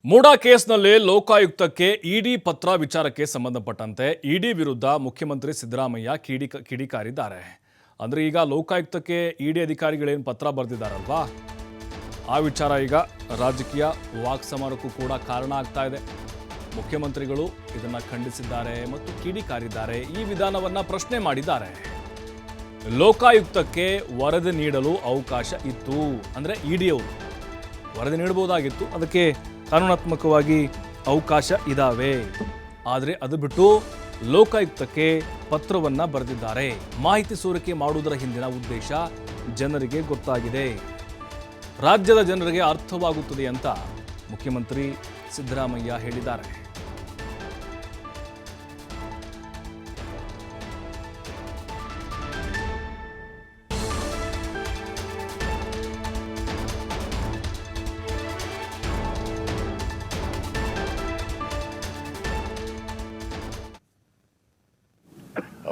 ಮೂಡಾ ಕೇಸ್ನಲ್ಲಿ ಲೋಕಾಯುಕ್ತಕ್ಕೆ ಇಡಿ ಪತ್ರ ವಿಚಾರಕ್ಕೆ ಸಂಬಂಧಪಟ್ಟಂತೆ ಇಡಿ ವಿರುದ್ಧ ಮುಖ್ಯಮಂತ್ರಿ ಸಿದ್ದರಾಮಯ್ಯ ಕಿಡಿಕಾರಿದ್ದಾರೆ. ಅಂದ್ರೆ ಈಗ ಲೋಕಾಯುಕ್ತಕ್ಕೆ ಇಡಿ ಅಧಿಕಾರಿಗಳೇನು ಪತ್ರ ಬರೆದಿದ್ದಾರಲ್ವಾ, ಆ ವಿಚಾರ ಈಗ ರಾಜಕೀಯ ವಾಕ್ಸಮರಕ್ಕೂ ಕೂಡ ಕಾರಣ ಆಗ್ತಾ ಇದೆ. ಮುಖ್ಯಮಂತ್ರಿಗಳು ಇದನ್ನ ಖಂಡಿಸಿದ್ದಾರೆ ಮತ್ತು ಕಿಡಿಕಾರಿದ್ದಾರೆ. ಈ ವಿಧಾನವನ್ನ ಪ್ರಶ್ನೆ ಮಾಡಿದ್ದಾರೆ. ಲೋಕಾಯುಕ್ತಕ್ಕೆ ವರದಿ ನೀಡಲು ಅವಕಾಶ ಇತ್ತು, ಅಂದ್ರೆ ಇಡಿ ಅವರು ವರದಿ ನೀಡಬಹುದಾಗಿತ್ತು, ಅದಕ್ಕೆ ಕಾನೂನಾತ್ಮಕವಾಗಿ ಅವಕಾಶ ಇದಾವೆ. ಆದರೆ ಅದು ಬಿಟ್ಟು ಲೋಕಾಯುಕ್ತಕ್ಕೆ ಪತ್ರವನ್ನ ಬರೆದಿದ್ದಾರೆ. ಮಾಹಿತಿ ಸೋರಿಕೆ ಮಾಡುವುದರ ಹಿಂದಿನ ಉದ್ದೇಶ ಜನರಿಗೆ ಗೊತ್ತಾಗಿದೆ, ರಾಜ್ಯದ ಜನರಿಗೆ ಅರ್ಥವಾಗುತ್ತದೆ ಅಂತ ಮುಖ್ಯಮಂತ್ರಿ ಸಿದ್ದರಾಮಯ್ಯ ಹೇಳಿದ್ದಾರೆ.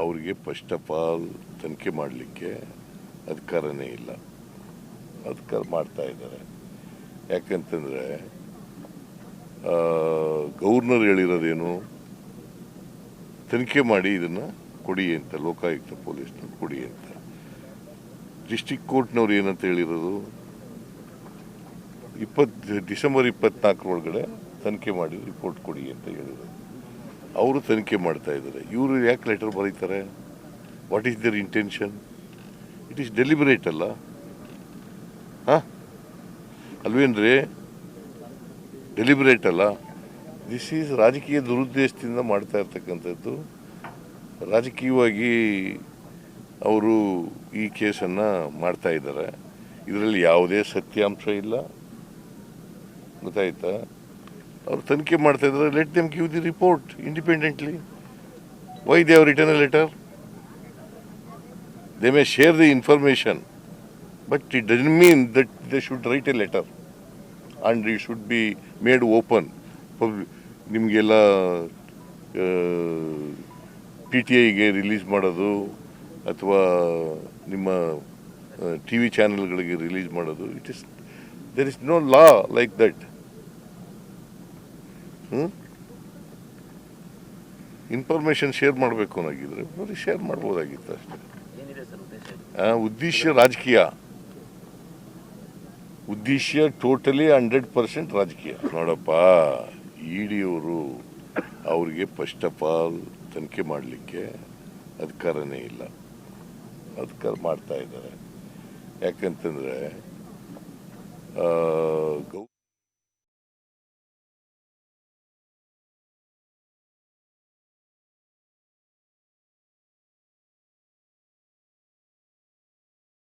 ಅವರಿಗೆ ಫಸ್ಟ್ ಆಫ್ ಆಲ್ ತನಿಖೆ ಮಾಡಲಿಕ್ಕೆ ಅಧಿಕಾರನೇ ಇಲ್ಲ. ಅಧಿಕಾರ ಮಾಡ್ತಾ ಇದ್ದಾರೆ. ಯಾಕಂತಂದರೆ ಗವರ್ನರ್ ಹೇಳಿರೋದೇನು, ತನಿಖೆ ಮಾಡಿ ಇದನ್ನು ಕೊಡಿ ಅಂತ, ಲೋಕಾಯುಕ್ತ ಪೊಲೀಸ್ನವ್ರು ಕೊಡಿ ಅಂತ. ಡಿಸ್ಟ್ರಿಕ್ಟ್ ಕೋರ್ಟ್ನವ್ರು ಏನಂತ ಹೇಳಿರೋದು, ಡಿಸೆಂಬರ್ 24 ಒಳಗಡೆ ತನಿಖೆ ಮಾಡಿ ರಿಪೋರ್ಟ್ ಕೊಡಿ ಅಂತ ಹೇಳಿರೋದು. ಅವರು ತನಿಖೆ ಮಾಡ್ತಾ ಇದ್ದಾರೆ. ಇವರು ಯಾಕೆ ಲೆಟರ್ ಬರೀತಾರೆ? What is their intention? It is deliberate ಅಲ್ಲ, ಅಲ್ವೇನ್ರಿ? ಡೆಲಿಬರೇಟ್ ಅಲ್ಲ. ದಿಸ್ ಈಸ್ ರಾಜಕೀಯ ದುರುದ್ದೇಶದಿಂದ ಮಾಡ್ತಾ ಇರ್ತಕ್ಕಂಥದ್ದು. ರಾಜಕೀಯವಾಗಿ ಅವರು ಈ ಕೇಸನ್ನು ಮಾಡ್ತಾ ಇದ್ದಾರೆ. ಇದರಲ್ಲಿ ಯಾವುದೇ ಸತ್ಯಾಂಶ ಇಲ್ಲ, ಗೊತ್ತಾಯ್ತಾ? ಅವರು ತನಿಖೆ ಮಾಡ್ತಾ ಇದ್ದಾರೆ. Let them give the report independently. Why they have written a letter? They may share the information, but it doesn't mean that they should write a letter and it should be made open. ನಿಮಗೆಲ್ಲ PTIಗೆ release ಮಾಡೋದು ಅಥವಾ ನಿಮ್ಮ TV ಚಾನೆಲ್ಗಳಿಗೆ release ಮಾಡೋದು, there is no law like that. Information share ಮಾಡಬೇಕು ಅನ್ನೋಗಿದ್ರೆ ಬರೀ ಶೇರ್ ಮಾಡ್ಬೋದಾಗಿತ್ತು ಅಷ್ಟೇ. ಉದ್ದೇಶ ರಾಜಕೀಯ, ಉದ್ದೇಶ ಟೋಟಲಿ 100% ರಾಜಕೀಯ. ನೋಡಪ್ಪ, ಇಡಿಯವರು ಅವರಿಗೆ ಫಸ್ಟ್ ಆಫ್ ಆಲ್ ತನಿಖೆ ಮಾಡಲಿಕ್ಕೆ ಅಧಿಕಾರನೇ ಇಲ್ಲ. ಅಧಿಕಾರ ಮಾಡ್ತಾ ಇದ್ದಾರೆ. ಯಾಕಂತಂದರೆ